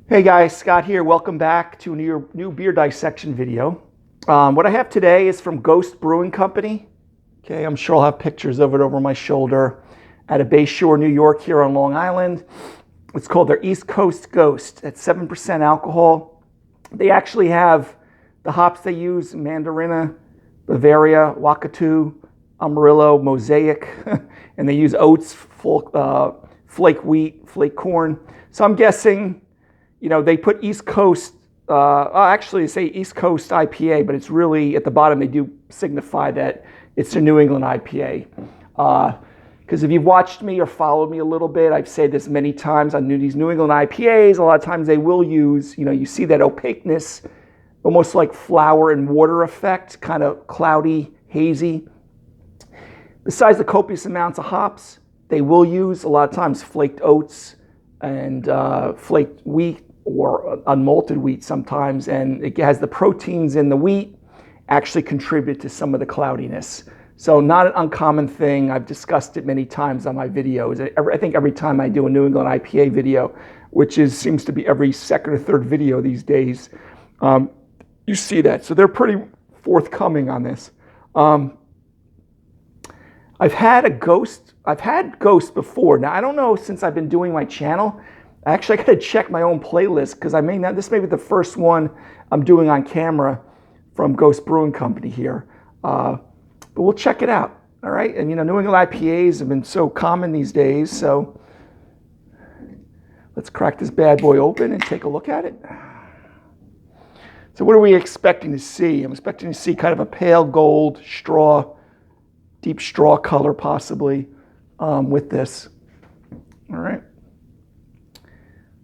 Hey guys, Scott here. Welcome back to a new beer dissection video. What I have today is from Ghost Brewing Company. Okay, I'm sure I'll have pictures of it over my shoulder at a Bayshore, New York here on Long Island. It's called their East Coast Ghost at 7% alcohol. They actually have the hops they use: Mandarina, Bavaria, Wakatu, Amarillo, Mosaic, and they use oats, flake wheat, flake corn. So I'm guessing, they put East Coast, actually they say East Coast IPA, but it's really, at the bottom, they do signify that it's a New England IPA. Because if you've watched me or followed me a little bit, I've said this many times on these New England IPAs, a lot of times they will use, you see that opaqueness, almost like flour and water effect, kind of cloudy, hazy. Besides the copious amounts of hops, they will use a lot of times flaked oats and flaked wheat, or unmalted wheat sometimes, and it has the proteins in the wheat actually contribute to some of the cloudiness. So not an uncommon thing. I've discussed it many times on my videos. I think every time I do a New England IPA video, which seems to be every second or third video these days, you see that. So they're pretty forthcoming on this. I've had Ghost before. Now I don't know, since I've been doing my channel, actually I gotta check my own playlist, because this may be the first one I'm doing on camera from Ghost Brewing Company here. But we'll check it out, all right? And New England IPAs have been so common these days, so let's crack this bad boy open and take a look at it. So what are we expecting to see? I'm expecting to see kind of a pale gold straw, deep straw color possibly with this, all right?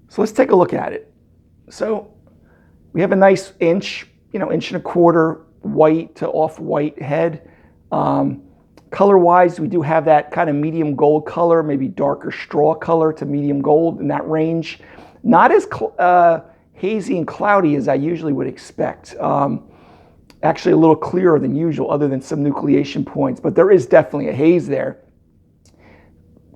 So let's take a look at it. So we have a nice inch and a quarter white to off-white head. Color-wise, we do have that kind of medium gold color, maybe darker straw color to medium gold in that range. Not as hazy and cloudy as I usually would expect. Actually a little clearer than usual, other than some nucleation points, but there is definitely a haze there,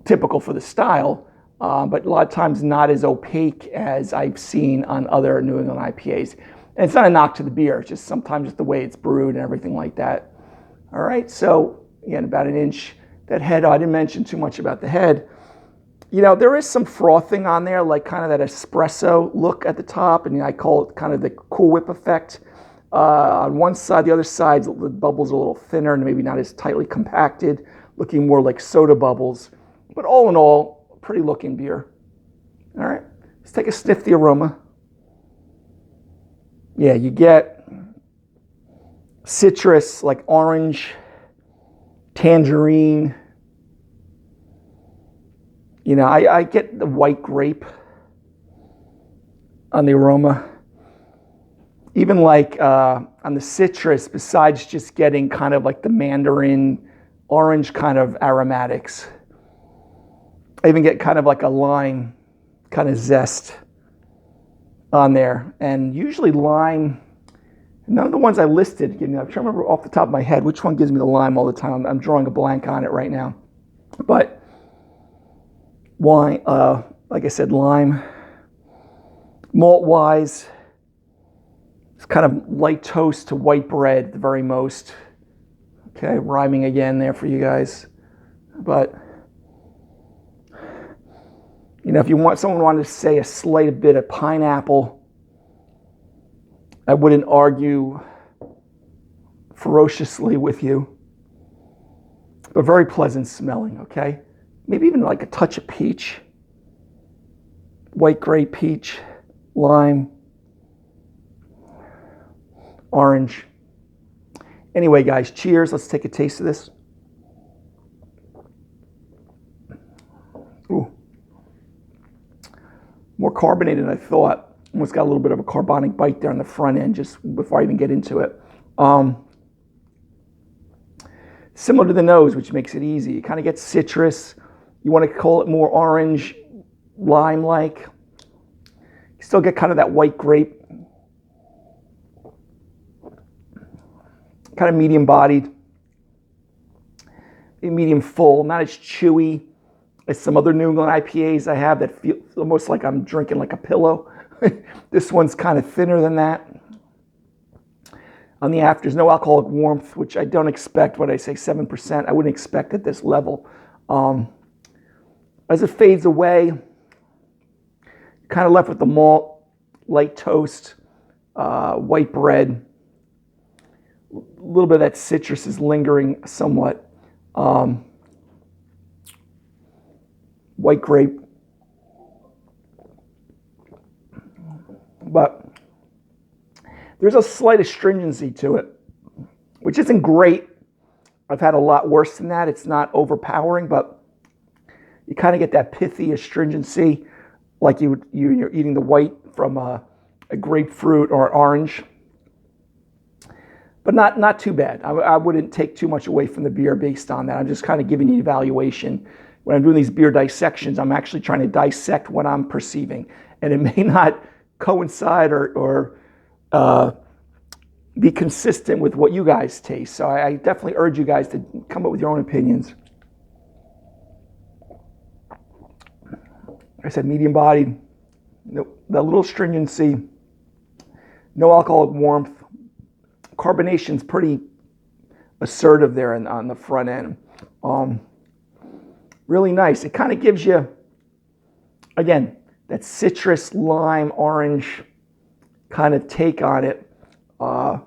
typical for the style. But a lot of times not as opaque as I've seen on other New England IPAs. And it's not a knock to the beer, it's just sometimes just the way it's brewed and everything like that. All right, so again, about an inch. That head, I didn't mention too much about the head. There is some frothing on there, like kind of that espresso look at the top, and I call it kind of the Cool Whip effect. On one side, the other side, the bubbles are a little thinner and maybe not as tightly compacted, looking more like soda bubbles. But all in all, pretty looking beer. All right, let's take a sniff the aroma. Yeah, you get citrus, like orange, tangerine. I get the white grape on the aroma. Even like on the citrus, besides just getting kind of like the mandarin, orange kind of aromatics, I even get kind of like a lime kind of zest on there. And usually lime, none of the ones I listed, I'm trying to remember off the top of my head which one gives me the lime all the time. I'm drawing a blank on it right now. But wine, like I said, lime. Malt-wise, it's kind of light toast to white bread at the very most. Okay, rhyming again there for you guys. But if someone wanted to say a slight bit of pineapple, I wouldn't argue ferociously with you, but very pleasant smelling, okay? Maybe even like a touch of peach, white grape peach, lime, orange. Anyway, guys, cheers. Let's take a taste of this. Ooh. More carbonated than I thought. Almost got a little bit of a carbonic bite there on the front end just before I even get into it. Similar to the nose, which makes it easy. It kind of gets citrus. You want to call it more orange, lime-like. You still get kind of that white grape. Kind of medium-bodied. Medium full, not as chewy as some other New England IPAs I have that feel almost like I'm drinking like a pillow. This one's kind of thinner than that. On the afters, no alcoholic warmth, which I don't expect. When I say 7%, I wouldn't expect at this level. As it fades away, kind of left with the malt, light toast, white bread. A little bit of that citrus is lingering somewhat. White grape. But there's a slight astringency to it, which isn't great. I've had a lot worse than that. It's not overpowering, but you kind of get that pithy astringency like you're eating the white from a grapefruit or orange. But not too bad. I wouldn't take too much away from the beer based on that. I'm just kind of giving you an evaluation. When I'm doing these beer dissections, I'm actually trying to dissect what I'm perceiving. And it may not coincide or be consistent with what you guys taste. So I definitely urge you guys to come up with your own opinions. I said medium bodied, the little stringency, no alcoholic warmth. Carbonation's pretty assertive there on the front end. Really nice. It kind of gives you, again, that citrus, lime, orange kind of take on it. I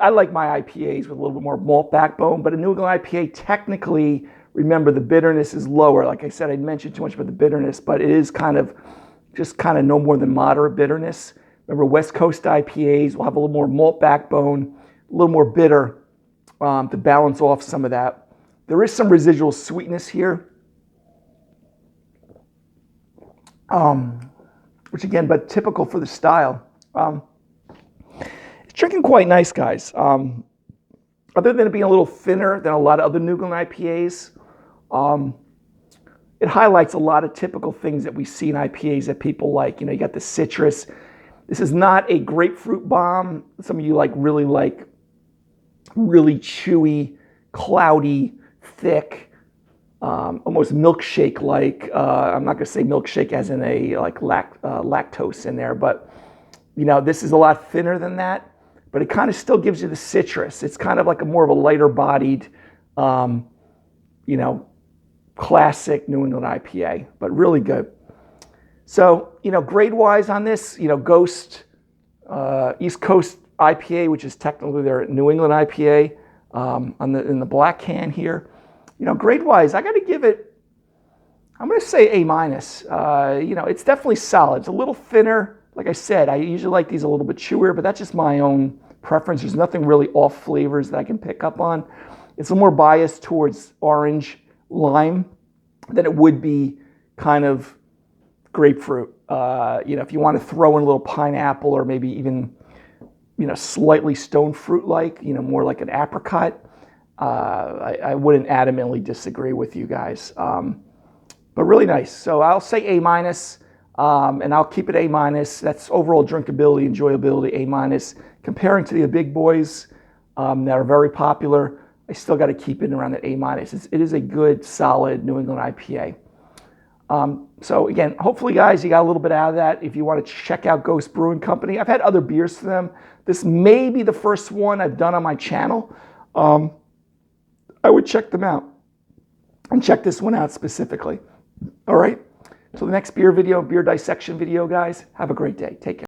like my IPAs with a little bit more malt backbone, but a New England IPA, technically, remember, the bitterness is lower. Like I said, I mentioned too much about the bitterness, but it is kind of no more than moderate bitterness. Remember, West Coast IPAs will have a little more malt backbone, a little more bitter to balance off some of that. There is some residual sweetness here, which again, but typical for the style. It's drinking quite nice, guys. Other than it being a little thinner than a lot of other New England IPAs, it highlights a lot of typical things that we see in IPAs that people like. You got the citrus. This is not a grapefruit bomb. Some of you really chewy, cloudy, thick, almost milkshake-like. I'm not going to say milkshake as in a lactose in there, but this is a lot thinner than that. But it kind of still gives you the citrus. It's kind of like more of a lighter-bodied, classic New England IPA, but really good. So, grade-wise on this, Ghost East Coast IPA, which is technically their New England IPA, in the black can here. Grade-wise, I got to give it, I'm going to say A-. It's definitely solid. It's a little thinner. Like I said, I usually like these a little bit chewier, but that's just my own preference. There's nothing really off flavors that I can pick up on. It's a little more biased towards orange, lime, than it would be kind of grapefruit. If you want to throw in a little pineapple or maybe even, slightly stone fruit-like, more like an apricot, I wouldn't adamantly disagree with you guys. But really nice. So I'll say A-, and I'll keep it A-. That's overall drinkability, enjoyability, A-. Comparing to the big boys that are very popular, I still got to keep it around that A-. It is a good, solid New England IPA. So again, hopefully, guys, you got a little bit out of that. If you want to check out Ghost Brewing Company, I've had other beers from them. This may be the first one I've done on my channel. I would check them out and check this one out specifically. All right. So the next beer dissection video, guys, have a great day. Take care.